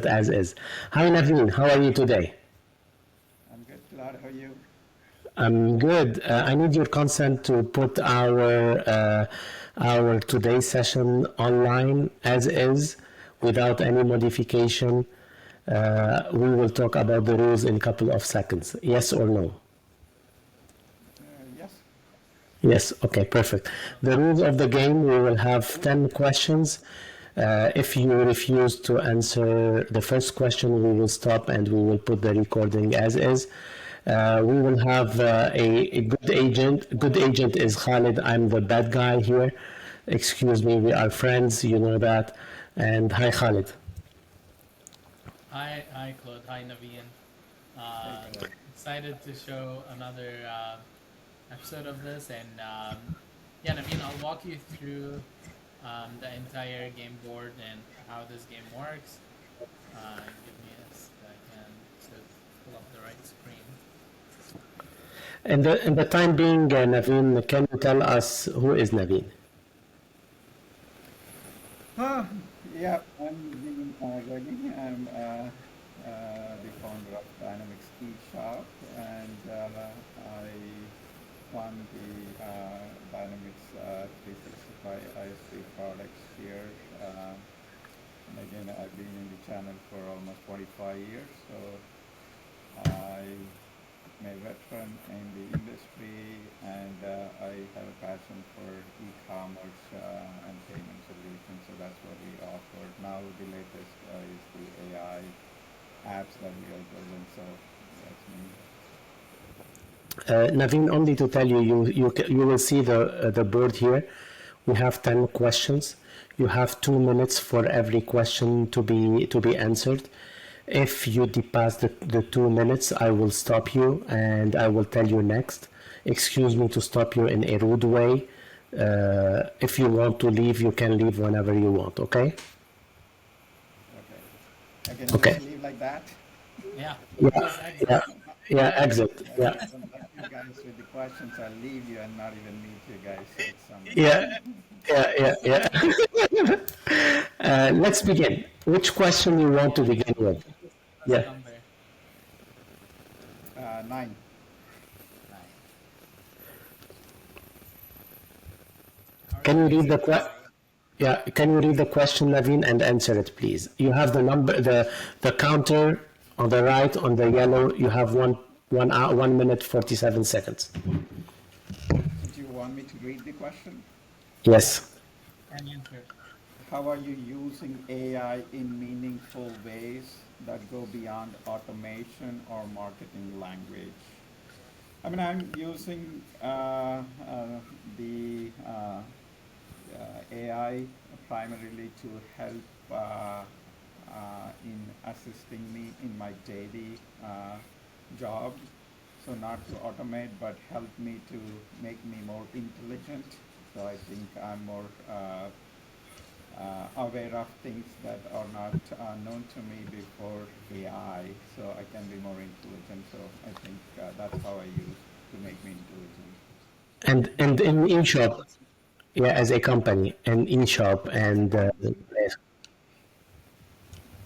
it as is. Hi Naveen, how are you today? I'm good, Claude. How are you? I'm good. I need your consent to put our today's session online as is, without any modification. We will talk about the rules in a couple of seconds. Yes or no? Yes. Yes, okay, perfect. The rules of the game, we will have 10 questions. If you refuse to answer the first question, we will stop and we will put the recording as is. We will have a good agent. Good agent is Khalid. I'm the bad guy here. Excuse me, we are friends, you know that. And hi, Khalid. Hi, Claude. Hi, Naveen. Hey, Claude. Excited to show another episode of this, and yeah, Naveen, I'll walk you through the entire game board and how this game works. Give me a second to pull up the right screen. In the time being, Naveen, can you tell us who is Naveen? Ah, yeah, I'm Naveen Reddy. I'm the founder of Dynamics eShop, and I fund the Dynamics 365 ISV products here. And again, I've been in the channel for almost 45 years, so I'm a veteran in the industry, and I have a passion for e-commerce and payment solutions. So that's what we offer. Now the latest is the AI apps that we are building. So that's me. Naveen, only to tell you, you will see the board here. We have 10 questions. You have 2 minutes for every question to be answered. If you pass the 2 minutes, I will stop you and I will tell you next. Excuse me to stop you in a rude way. If you want to leave, you can leave whenever you want. Okay? Okay. I can just Okay. leave like that. Yeah, Yeah. just exit. Yeah. Yeah. Exit. Yeah, if Yeah. I don't like you guys with the questions, I'll leave you and not even meet you guys. So it's Yeah. Yeah. Yeah. Yeah. Let's begin. Which question you want to Yeah, begin with? press Yeah. number 9. 9. How are Can you you read the using que- AI? Yeah, can you read the question, Naveen, and answer it, please? You have the number, the counter on the right on the yellow. You have 1 minute 47 seconds. So do you want me to read the question? Yes. And answer. How are you using AI in meaningful ways that go beyond automation or marketing language? I mean, I'm using the AI primarily to help in assisting me in my daily job. So not to automate, but help me to make me more intelligent. So I think I'm more aware of things that are not known to me before AI, so I can be more intelligent. So I think that's how I use to make me intelligent. And in eShop, yeah, as a company, and eShop, and yes.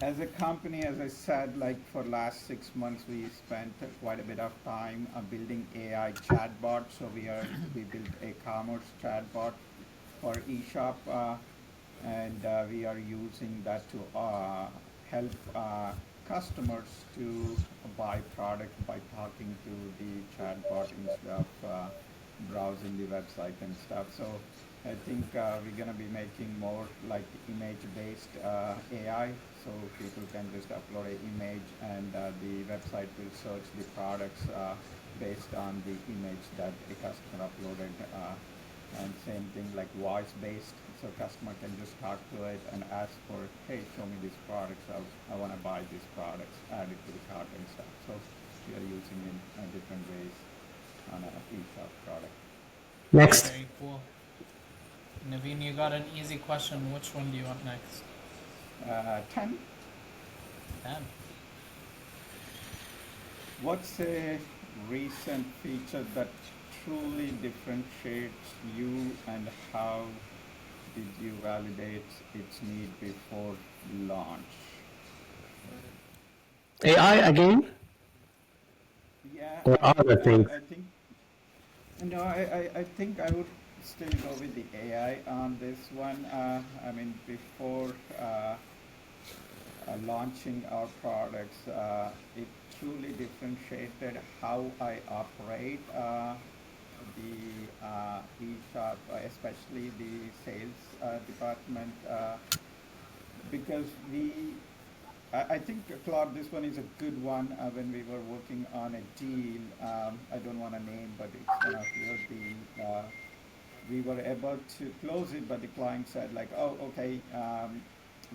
As a company, as I said, like for last 6 months, we spent quite a bit of time building AI chatbot. So we built a commerce chatbot for eShop, and we are using that to help customers to buy products by talking to the chatbot instead of browsing the website and stuff. So I think we're going to be making more like image-based AI. So people can just upload an image, and the website will search the products based on the image that a customer uploaded. And same thing like voice based, so customer can just talk to it and ask for, hey, show me these products, I want to buy these products, add it to the cart and stuff. So we are using it in different ways on a eShop product. Next. Very cool. Naveen, you got an easy question. Which one do you want next? 10. 10. What's a recent feature that truly differentiates you, and how did you validate its need before launch? AI again Yeah, or I mean, other things? I think no, I think I would still go with the AI on this one. I mean, before launching our products, it truly differentiated how I operate the eShop, especially the sales department, because I think, Claude, this one is a good one. When we were working on a deal, I don't want to name, but it's one of your deal. We were able to close it, but the client said like, oh, okay,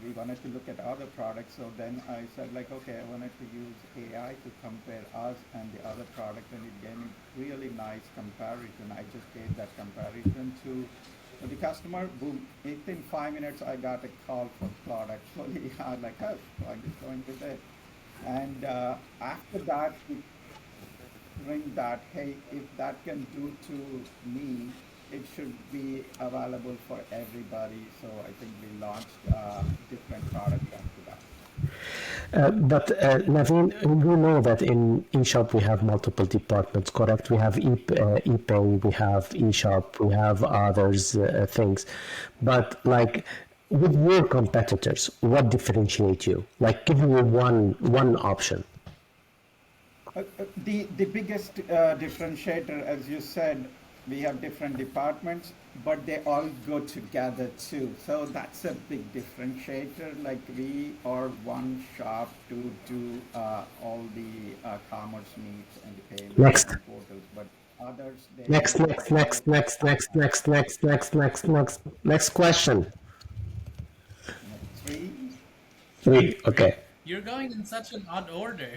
we wanted to look at other products. So then I said like, okay, I wanted to use AI to compare us and the other product, and it gave me really nice comparison. I just gave that comparison to the customer. Boom! Within 5 minutes, I got a call from Claude. Actually, I was like, oh, so I'm just going with it. And after that, we bring that, hey, if that can do to me, it should be available for everybody. So I think we launched different products after that. But Naveen, you know that in eShop we have multiple departments, correct? We have ePay, we have eShop, we have others things. But like with your competitors, what differentiate you? Like give me one option. The biggest differentiator, as you said, we have different departments, but they all go together too. So that's a big differentiator. Like we are one shop to do all the commerce needs and the payment Next, and portals, but others next, they next, follow next, next, next, next, next, next, next, next, next question. three. Three. Okay. You're going in such an odd order.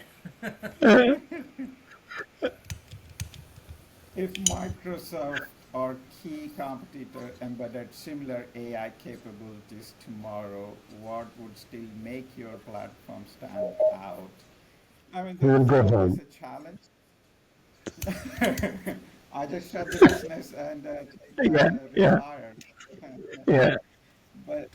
If Microsoft or key competitor embedded similar AI capabilities tomorrow, what would still make your platform stand out? I mean, We this will is go always home. a challenge. I just shut the business and Yeah, yeah, retire. yeah. But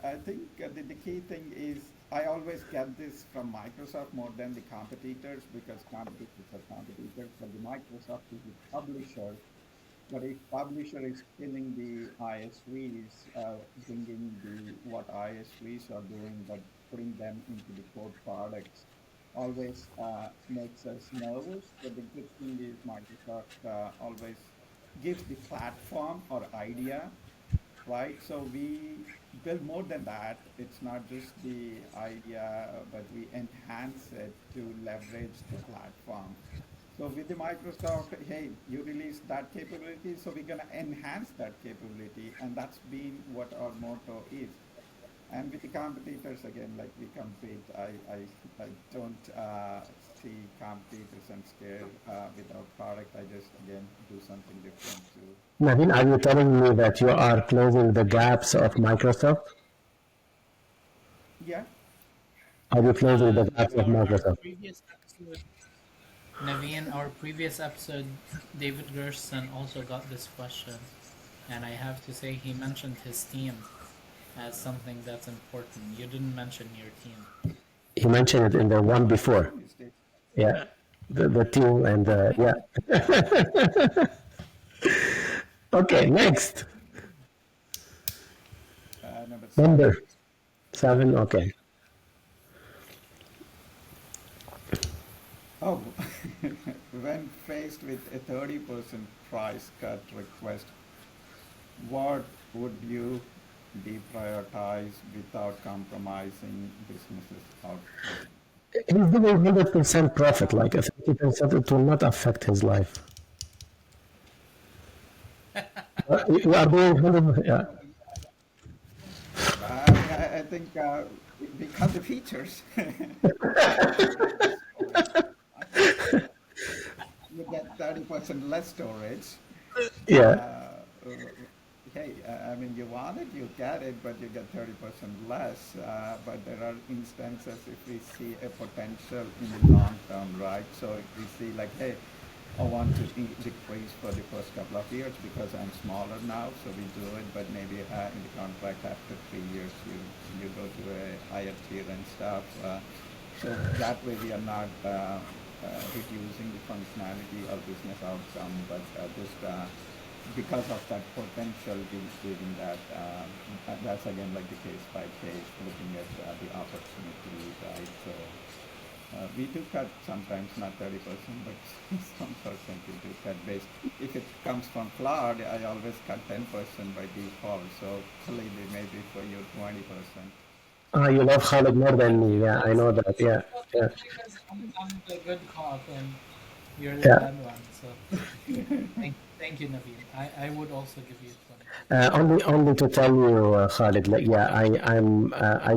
I think the key thing is I always get this from Microsoft more than the competitors, because competitors are competitors, but the Microsoft is the publisher. But if publisher is killing the ISVs, bringing the what ISVs are doing, but putting them into the core products, always makes us nervous. But the good thing is Microsoft always gives the platform or idea, right? So we build more than that. It's not just the idea, but we enhance it to leverage the platform. So with the Microsoft, hey, you release that capability, so we're gonna enhance that capability, and that's been what our motto is. And with the competitors, again, like we compete, I don't see competitors and scared with our product. I just, again, do something different too. Naveen, are you telling me that you are closing the gaps of Microsoft? Yeah. Are you closing the gaps of Our Microsoft? previous episode, Naveen, our previous episode, David Gerson also got this question, and I have to say he mentioned his team as something that's important. You didn't mention your team. You mentioned it in the one I before. missed it. Yeah, the team and yeah. Okay, next Number seven. number seven. Okay, Oh, when faced with a 30% price cut request, what would you deprioritize without compromising businesses outcome? he's doing 100% profit, like a 30%. It will not affect his life. You are doing 100. Yeah, I mean, I think we cut the features. You get the storage. You get 30% less storage. yeah. Hey, I mean, you want it, you get it, but you get 30% less. But there are instances if we see a potential in the long term, right? So if we see like, hey, I want to decrease for the first couple of years because I'm smaller now, so we do it. But maybe in the contract after 3 years, you go to a higher tier and stuff. So that way we are not reducing the functionality or business outcome, but just because of that potential, giving that, that's again like the case by case, looking at the opportunity, right? So we do cut sometimes, not 30%, but some percent we do cut based. If it comes from cloud, I always cut 10% by default. So clearly maybe for you 20%. Ah, you love Khalid more than me. Yeah, I know that. Yeah, Well, yeah, that's because I'm the good cop and you're the yeah. bad one. So thank you, Naveen. I would also give you 20%. Only to tell you, Khalid, like, yeah, I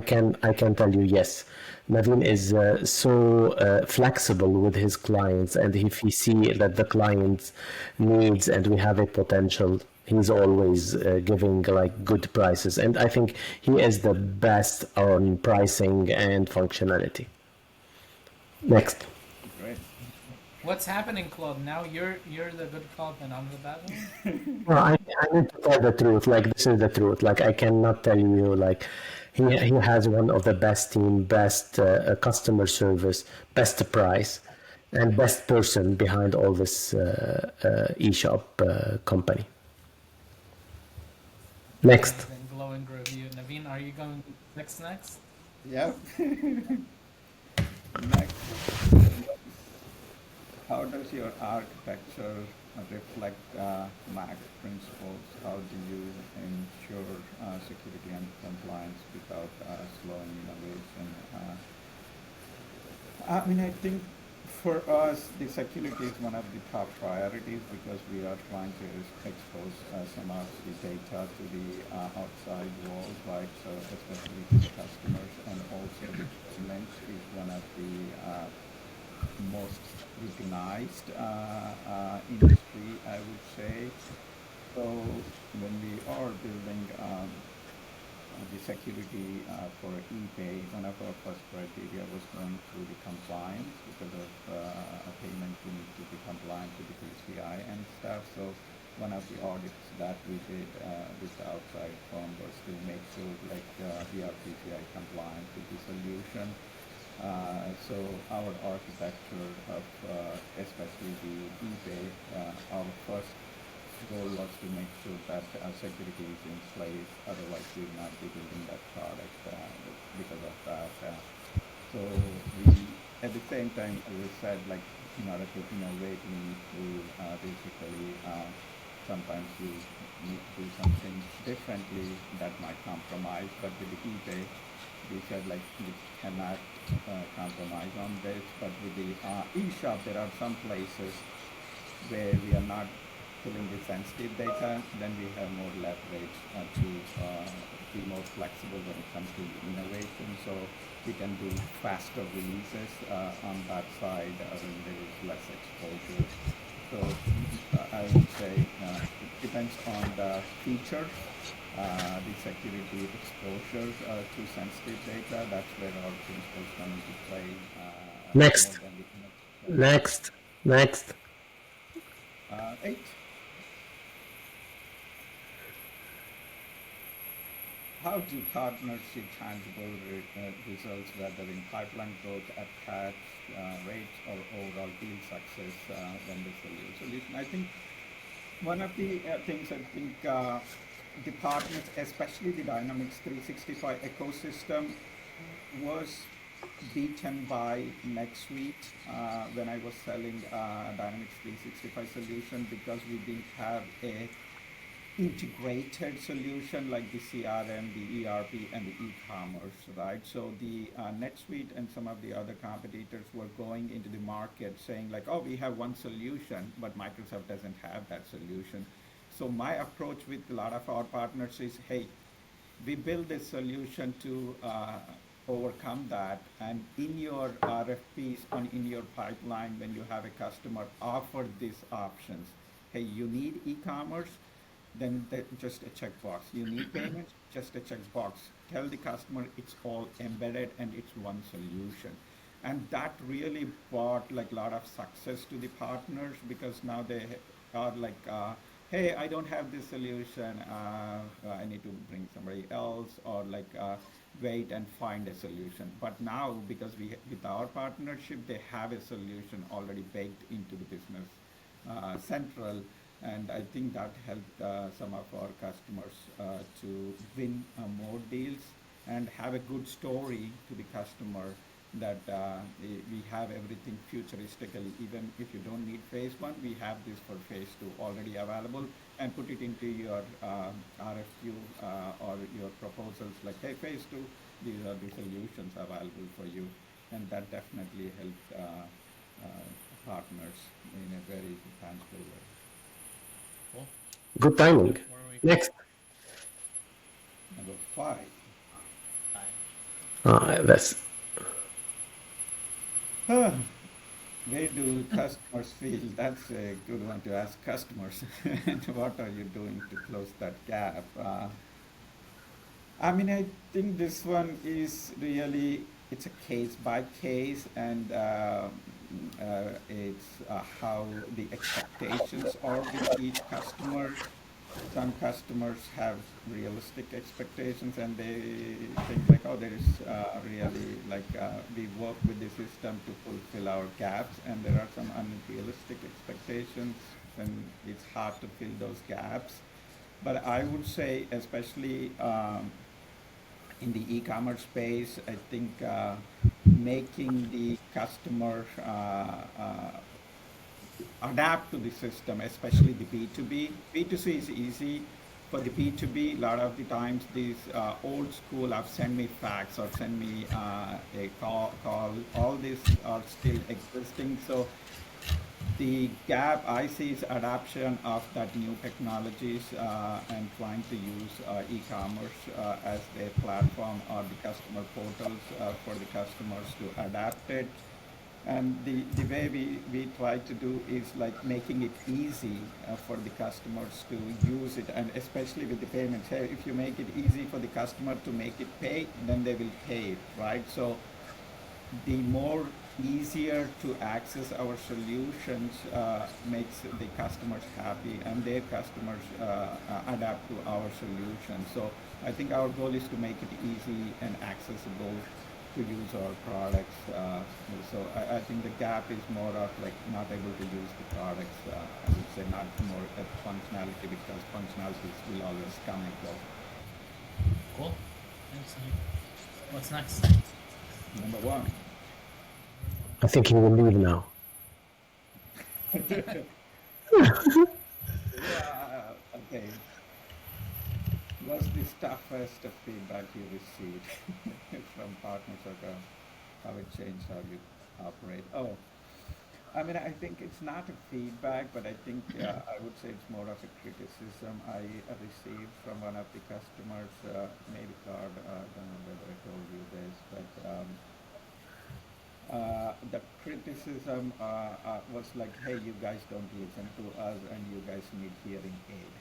can tell you, yes. Naveen is so flexible with his clients, and if he see that the client needs and we have a potential, he's always giving like good prices. And I think he is the best on pricing and functionality. Next. Great. What's happening, Claude? Now you're the good cop and I'm the bad one? No, I need to tell the truth. Like this is the truth. Like I cannot tell you. Like he has one of the best team, best customer service, best price, and best person behind all this eShop company. Next. Amazing, glowing review. Naveen, are you going to fix next? Yep. Next, how does your architecture reflect Mac principles? How do you ensure security and compliance without slowing innovation? I mean, I think for us, the security is one of the top priorities because we are trying to expose some of the data to the outside world, right? So especially to the customers, and also the payments is one of the most scrutinized industry, I would say. So when we are building the security for ePay, one of our first criteria was going through the compliance because of a payment we need to be compliant with the PCI and stuff. So one of the audits that we did with the outside firm was to make sure like we are PCI compliant with the solution. So our architecture of especially the eBay, our first goal was to make sure that security is in place. Otherwise, we will not be building that product because of that. So we, at the same time, as I said, like in order to innovate, we need to basically sometimes you need to do something differently that might compromise. But with the eBay, we said like we cannot compromise on this. But with the eShop, there are some places where we are not pulling the sensitive data, then we have more leverage to be more flexible when it comes to innovation. So we can do faster releases on that side when there is less exposure. So I would say it depends on the feature, the security exposure to sensitive data. That's where our principles come into play more Next. than the Next. Next. 8. How do partners see tangible results, whether in pipeline growth, attach rates, or overall deal success when they sell your solution? I think one of the things I think the partners, especially the Dynamics 365 ecosystem, was beaten by NetSuite when I was selling Dynamics 365 solution because we didn't have a integrated solution like the CRM, the ERP, and the e-commerce, right? So the NetSuite and some of the other competitors were going into the market saying like, oh, we have one solution, but Microsoft doesn't have that solution. So my approach with a lot of our partners is, hey, we build a solution to overcome that, and in your RFPs and in your pipeline, when you have a customer, offer these options. Hey, you need e-commerce, then just a checkbox. You need payments, just a checkbox. Tell the customer it's all embedded and it's one solution. And that really brought like a lot of success to the partners because now they are like, hey, I don't have this solution. I need to bring somebody else, or like wait and find a solution. But now, because with our partnership, they have a solution already baked into the business central, and I think that helped some of our customers to win more deals and have a good story to the customer that we have everything futuristically. Even if you don't need phase one, we have this for phase two already available, and put it into your RFQ or your proposals like, hey, phase two, these are the solutions available for you. And that definitely helped partners in a very tangible way. Cool. Good timing. Where are we? Next. Number 5. That's Where do customers feel? That's a good one to ask customers. And what are you doing to close that gap? I mean, I think this one is really, it's a case by case, and it's how the expectations are with each customer. Some customers have realistic expectations, and they think like, oh, there is really like we work with the system to fulfill our gaps, and there are some unrealistic expectations, and it's hard to fill those gaps. But I would say, especially in the e-commerce space, I think making the customer adapt to the system, especially the B2B. B2C is easy. For the B2B, a lot of the times these old school of send me fax or send me a call, all these are still existing. So the gap I see is adoption of that new technologies and trying to use e-commerce as their platform or the customer portals for the customers to adapt it. And the way we try to do is like making it easy for the customers to use it, and especially with the payments. Hey, if you make it easy for the customer to make it pay, then they will pay it, right? So the more easier to access our solutions makes the customers happy, and their customers adapt to our solution. So I think our goal is to make it easy and accessible to use our products. So I think the gap is more of like not able to use the products. I would say not more at functionality, because functionalities will always come and go. Cool. Thanks. What's next? Number 1. I think he will leave now. Yeah, okay. What's the toughest feedback you received from partners, or how it changed how you operate? Oh, I mean, I think it's not a feedback, but I think I would say it's more of a criticism I received from one of the customers. Maybe Todd, I don't know whether I told you this, but the criticism was like, hey, you guys don't listen to us, and you guys need hearing aid.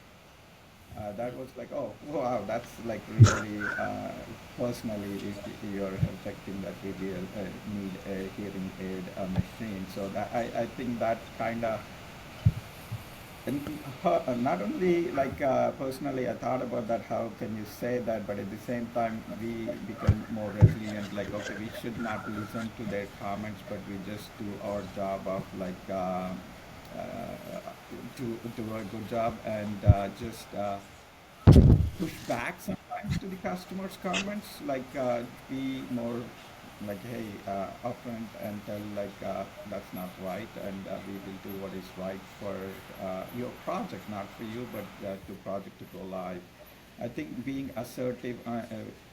That was like, oh, wow, that's like really personally, if you're affecting that we need a hearing aid machine. So that I think that kind of, not only like personally, I thought about that, how can you say that, but at the same time, we become more resilient, like, okay, we should not listen to their comments, but we just do our job of like, do a good job, and just push back sometimes to the customer's comments, like be more like, hey, upfront and tell like that's not right, and we will do what is right for your project, not for you, but to project to go live. I think being assertive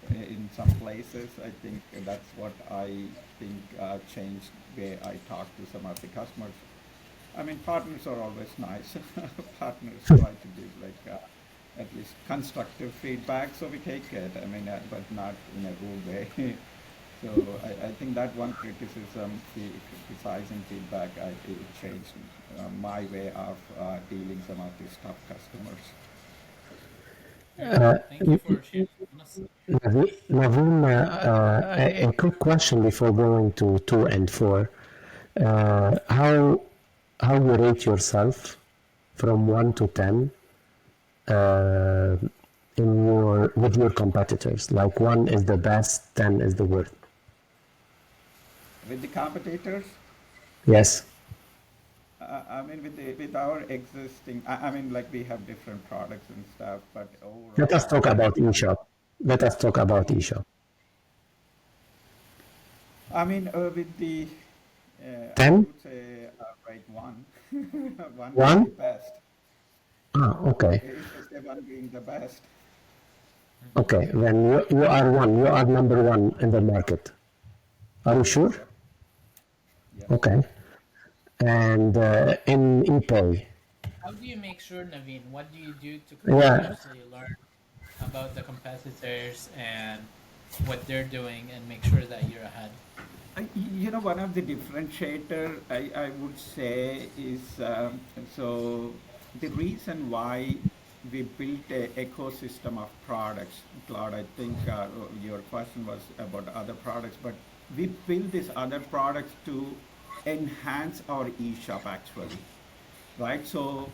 in some places, I think that's what I think changed where I talk to some of the customers. I mean, partners are always nice. Partners try to give like at least constructive feedback, so we take it. I mean, but not in a rude way. So I think that one criticism, criticizing feedback, it changed my way of dealing some of these tough customers. Thank you for sharing. Honestly. Naveen, a quick question before going to 2 and 4. How you rate yourself from 1 to 10 in your with your competitors? Like 1 is the best, 10 is the worst. With the competitors, Yes. I mean, with our existing, I mean, like we have different products and stuff, but Let us overall, talk about eShop. Let us talk about eShop. I mean, with the, I 10? would say, right, one, one being the 1? best. Ah, okay. If I say one being the best, Okay. Then you are 1. You are number 1 in the market. Are you sure? yep, yes. Okay. And in ePay. How do you make sure, Naveen? What do you do to Yeah. continuously learn about the competitors and what they're doing and make sure that you're ahead? One of the differentiator I would say is so the reason why we built a ecosystem of products, Claude. I think your question was about other products, but we built these other products to enhance our eShop actually, right? So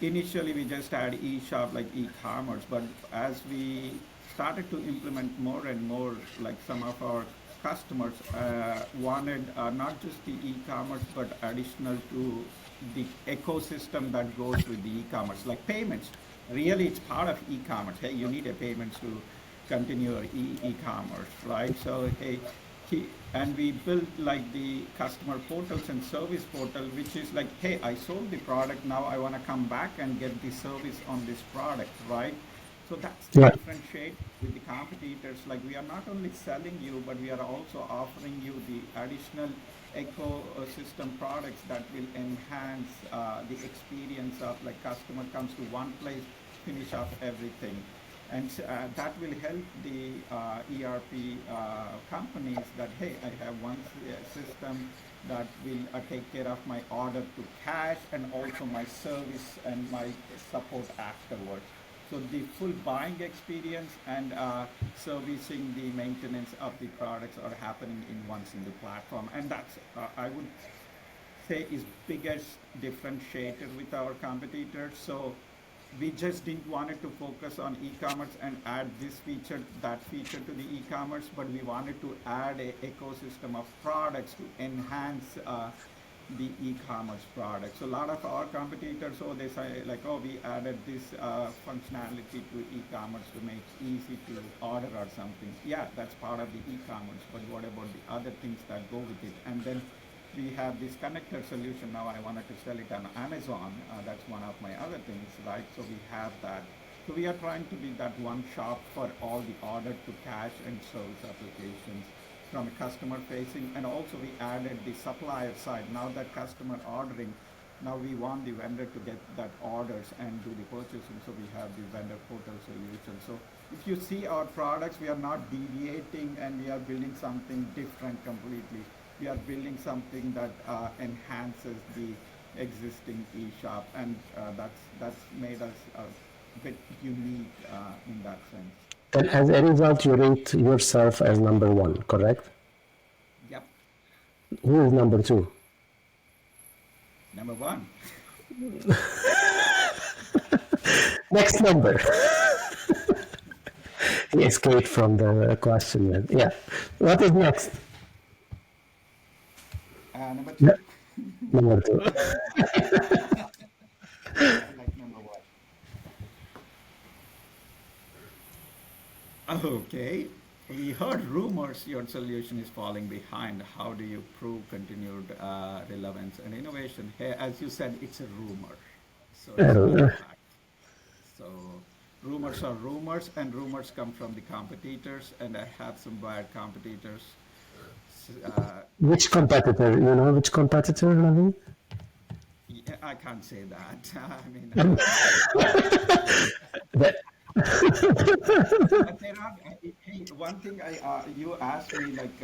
initially we just had eShop like e-commerce, but as we started to implement more and more, like some of our customers wanted not just the e-commerce, but additional to the ecosystem that goes with the e-commerce, like payments. Really, it's part of e-commerce. Hey, you need a payments to continue your e-commerce, right? So hey, and we built like the customer portals and service portal, which is like, hey, I sold the product, now I want to come back and get the service on this product, right? So that's the Yeah. differentiate with the competitors. Like we are not only selling you, but we are also offering you the additional ecosystem products that will enhance the experience of like customer comes to one place, finish off everything. And that will help the ERP companies that, hey, I have one system that will take care of my order to cash and also my service and my support afterwards. So the full buying experience and servicing the maintenance of the products are happening in one single platform. And that's, I would say, is biggest differentiator with our competitors. So we just didn't want it to focus on e-commerce and add this feature, that feature to the e-commerce, but we wanted to add a ecosystem of products to enhance the e-commerce product. So a lot of our competitors, oh, they say like, oh, we added this functionality to e-commerce to make easy to order or something. Yeah, that's part of the e-commerce, but what about the other things that go with it? And then we have this connector solution. Now I wanted to sell it on Amazon. That's one of my other things, right? So we have that. So we are trying to be that one shop for all the order to cash and service applications from a customer facing. And also we added the supplier side. Now that customer ordering, now we want the vendor to get that orders and do the purchasing. So we have the vendor portal solution. So if you see our products, we are not deviating and we are building something different completely. We are building something that enhances the existing eShop, and that's made us a bit unique in that sense. And as a result, you rate yourself as number 1, correct? Yep, Who is number 2? number one. Next number. He escaped from the question. Yeah. What is next? Number Yeah. two. Number 2. I like number one. I like number one. Okay. We heard rumors your solution is falling behind. How do you prove continued relevance and innovation? Hey, as you said, it's a rumor, so it's not a fact. So rumors are rumors, and rumors come from the competitors, and I have some bad competitors. Which competitor? You know which competitor, Naveen? Yeah, I can't say that. I mean, That, but there are. Hey, one thing you asked me like,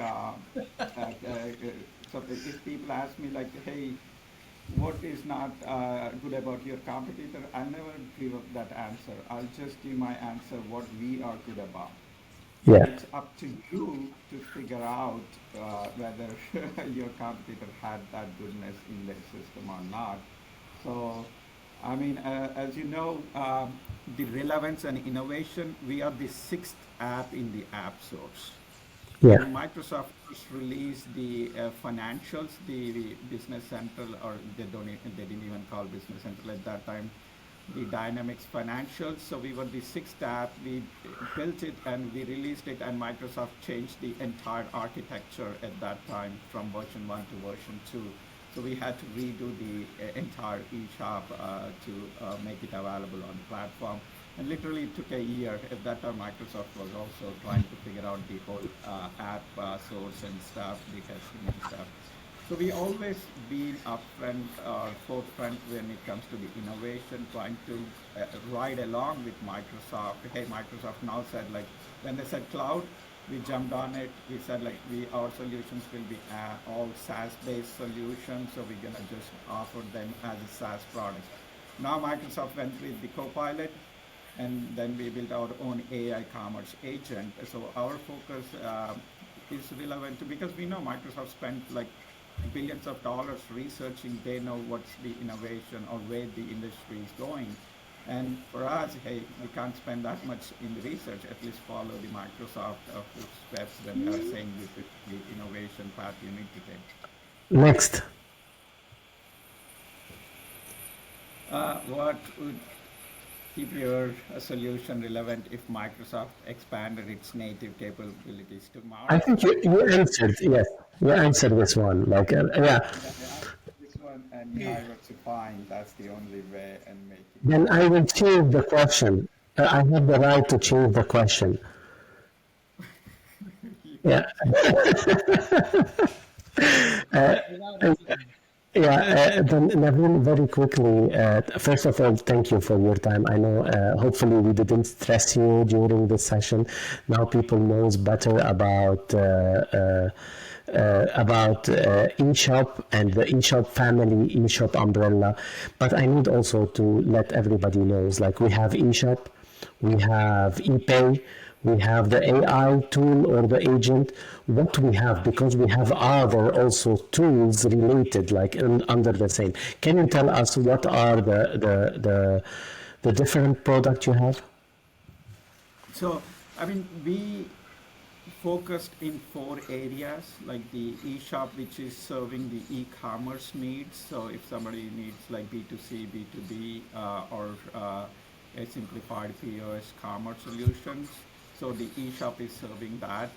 so if people ask me like, hey, what is not good about your competitor, I'll never give up that answer. I'll just give my answer what we are good about. yeah. It's up to you to figure out whether your competitor had that goodness in their system or not. So I mean, as you know, the relevance and innovation, we are the sixth app in the App Source. Yeah. When Microsoft first released the financials, the Business Central, or they didn't even call Business Central at that time, the Dynamics financials. So we were the sixth app. We built it and we released it, and Microsoft changed the entire architecture at that time from version one to version two. So we had to redo the entire eShop to make it available on the platform. And literally it took a year. At that time, Microsoft was also trying to figure out the whole app source and stuff, the testing and stuff. So we always been upfront or forefront when it comes to the innovation, trying to ride along with Microsoft. Hey, Microsoft now said, like, when they said cloud, we jumped on it. We said, like, our solutions will be all SaaS-based solutions, so we're gonna just offer them as a SaaS product. Now Microsoft went with the Copilot, and then we built our own AI commerce agent. So our focus is relevant to, because we know Microsoft spent like billions of dollars researching. They know what's the innovation or where the industry is going. And for us, hey, we can't spend that much in the research. At least follow the Microsoft footsteps when they are saying this is the innovation path you need to take. Next. What would keep your solution relevant if Microsoft expanded its native capabilities to I Mars? think you answered, yes, you answered this one. Like, yeah. Yeah, I answered this one, and diversifying, that's the only way, and making Then I will it. change the question. I have the right to change the question. You Yeah. can change it. Without hesitation. Yeah, then Naveen, very quickly, first of all, thank you for your time. I know, hopefully we didn't stress you during this session. Now people knows better about eShop and the eShop family, eShop umbrella. But I need also to let everybody knows, like we have eShop, we have ePay, we have the AI tool or the agent. What we have, because we have other also tools related, like under the same. Can you tell us what are the different product you have? So, I mean, we focused in four areas, like the eShop, which is serving the e-commerce needs. So if somebody needs like B2C, B2B, or a simplified POS commerce solutions, so the eShop is serving that.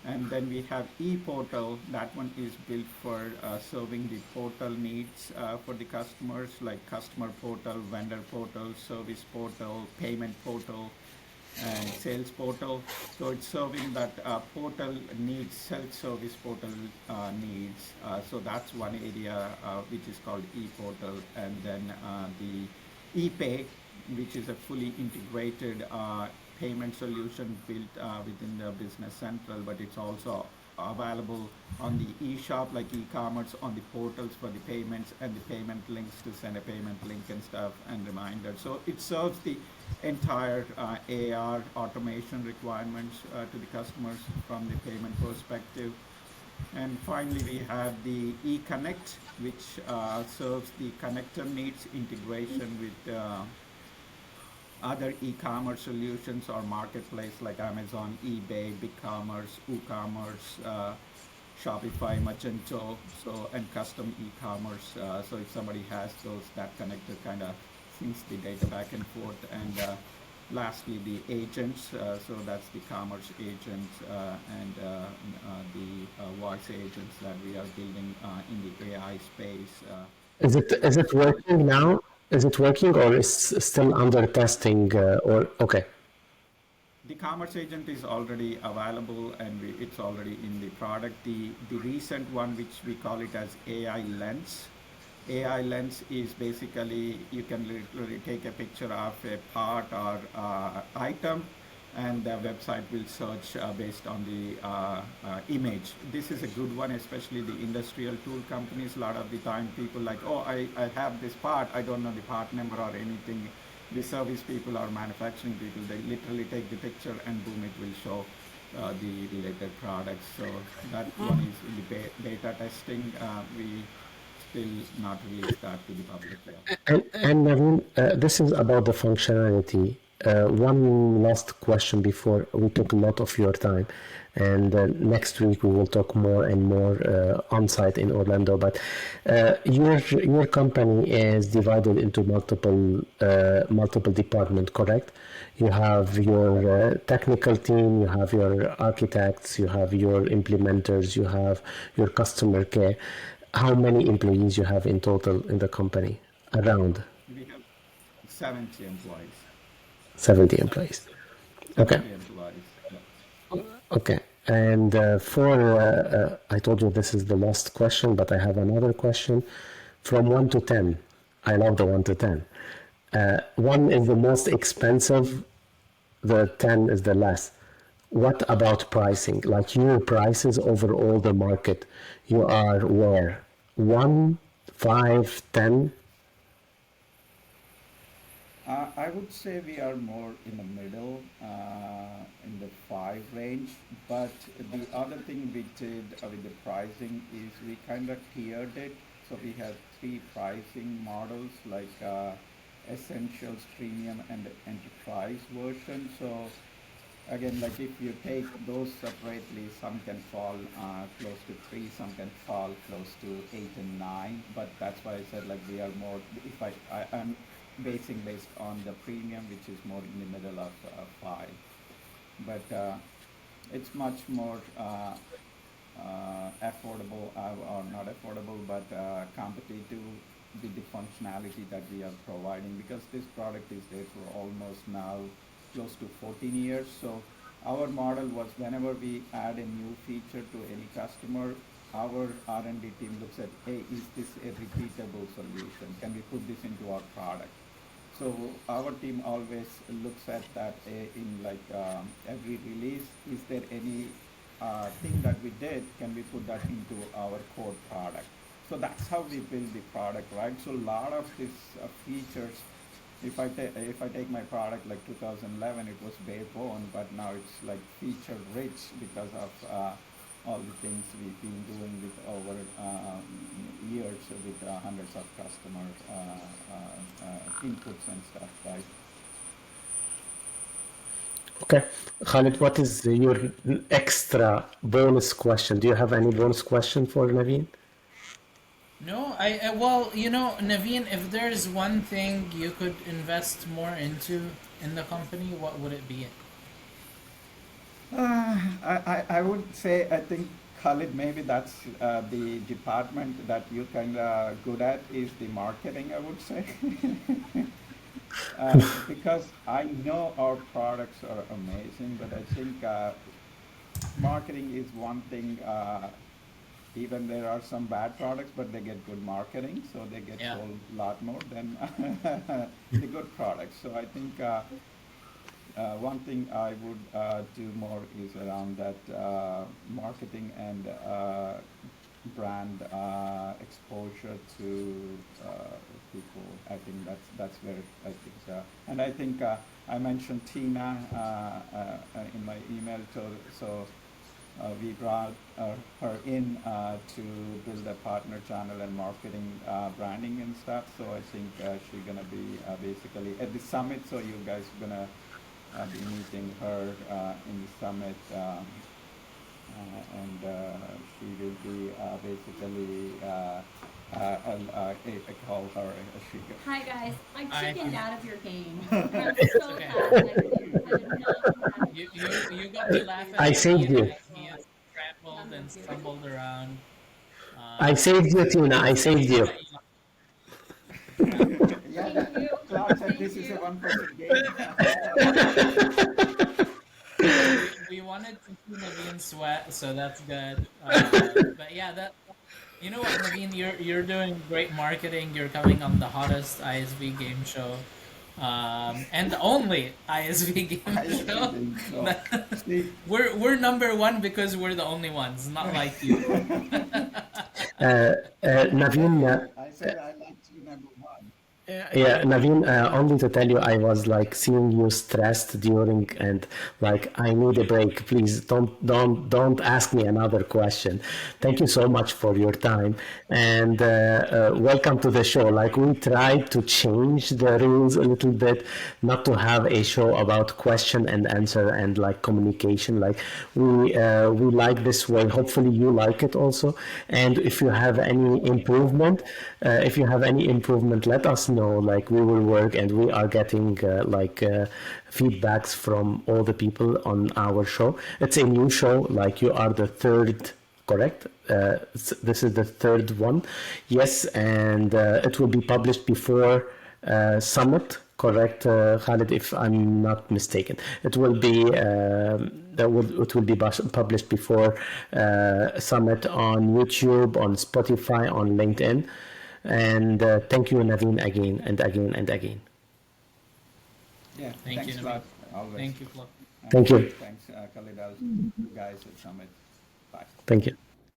And then we have ePortal. That one is built for serving the portal needs for the customers, like customer portal, vendor portal, service portal, payment portal, and sales portal. So it's serving that portal needs, self-service portal needs. So that's one area which is called e-portal. And then the ePay, which is a fully integrated payment solution built within the Business Central, but it's also available on the e-shop, like e-commerce, on the portals for the payments and the payment links to send a payment link and stuff and reminders. So it serves the entire AR automation requirements to the customers from the payment perspective. And finally, we have the eConnect, which serves the connector needs, integration with other e-commerce solutions or marketplace like Amazon, eBay, BigCommerce, WooCommerce, Shopify, Magento, so, and custom e-commerce. So if somebody has those, that connector kind of syncs the data back and forth. And lastly, the agents. So that's the commerce agents and the voice agents that we are building in the AI space. Is it working now? Is it working or is still under testing? Or okay, The commerce agent is already available, and it's already in the product. The recent one, which we call it as AI Lens. AI Lens is basically, you can literally take a picture of a part or item, and the website will search based on the image. This is a good one, especially the industrial tool companies. A lot of the time people like, oh, I have this part, I don't know the part number or anything. The service people or manufacturing people, they literally take the picture and boom, it will show the related products. So that one is in the beta testing. We still not released that to the public yet. And Naveen, this is about the functionality. One last question before we took a lot of your time, and next week we will talk more and more on site in Orlando. But your company is divided into multiple departments, correct? You have your technical team, you have your architects, you have your implementers, you have your customer care. How many employees you have in total in the company? Around We have 70 employees. 70 employees. Okay. 70 employees. Yeah. Okay. And I told you this is the last question, but I have another question. From 1 to 10, I love the 1 to 10. 1 is the most expensive, the 10 is the less. What about pricing? Like your prices over all the market, you are where? 1, 5, 10? I would say we are more in the middle, in the 5 range. But the other thing we did with the pricing is we kind of tiered it. So we have three pricing models like Essentials, Premium, and the Enterprise version. So again, like if you take those separately, some can fall close to 3, some can fall close to 8 and 9. But that's why I said like we are more, if I'm based on the premium, which is more in the middle of 5. But it's much more affordable, or not affordable, but competitive with the functionality that we are providing, because this product is there for almost now close to 14 years. So our model was whenever we add a new feature to any customer, our R&D team looks at, hey, is this a repeatable solution? Can we put this into our product? So our team always looks at that in like every release. Is there any thing that we did? Can we put that into our core product? So that's how we build the product, right? So a lot of these features, if I take my product like 2011, it was bare bone, but now it's like feature rich because of all the things we've been doing with over years with hundreds of customer inputs and stuff, right? Okay. Khalid, what is your extra bonus question? Do you have any bonus question for Naveen? No, well, Naveen, if there's one thing you could invest more into in the company, what would it be? I would say, I think, Khalid, maybe that's the department that you're kind of good at is the marketing, I would say. Because I know our products are amazing, but I think marketing is one thing. Even there are some bad products, but they get good marketing, so they get Yeah. sold a lot more than the good products. So I think one thing I would do more is around that marketing and brand exposure to people. I think that's where I think. And I think I mentioned Tina in my email, so we brought her in to build a partner channel and marketing, branding and stuff. So I think she's gonna be basically at the summit. So you guys are gonna be meeting her in the summit, and she will be basically. I call her. She. Hi guys, I I chickened out of your game. I'm It's so okay. bad. I did not know how to You got to laugh at I saved Naveen you. as he has scrambled I'm and with you. stumbled around. I saved you, Tina. I It's saved great you. that you. Yeah. Yeah, Thank you. Claude said Thank this is a you. one-person game. We wanted to see Naveen sweat, so that's good. But yeah, that you know what, Naveen, you're doing great marketing. You're coming on the hottest ISV game show, and the only ISV game I show. think so. See, We're number one because we're the only ones, not like you. Naveen, hey, I said I like to be number one. Yeah, Naveen, only to tell you, I was like seeing you stressed during, and like I need a break. Please don't ask me another question. Thank you so much for your time, and welcome to the show. Like we tried to change the rules a little bit, not to have a show about question and answer and like communication. Like we like this way. Hopefully you like it also. And if you have any improvement, let us know. Like we will work, and we are getting feedbacks from all the people on our show. It's a new show. Like you are the third, correct? This is the third one, yes, and it will be published before Summit. Correct, Khalid, if I'm not mistaken. It will be published before Summit on YouTube, on Spotify, on LinkedIn. And thank you, Naveen, again and again and again. Yeah, Thank thanks you, a Naveen. lot. Always. Thank you, Flo. Thank you. Thanks, Khalid. Guys at Summit. Bye. Thank you.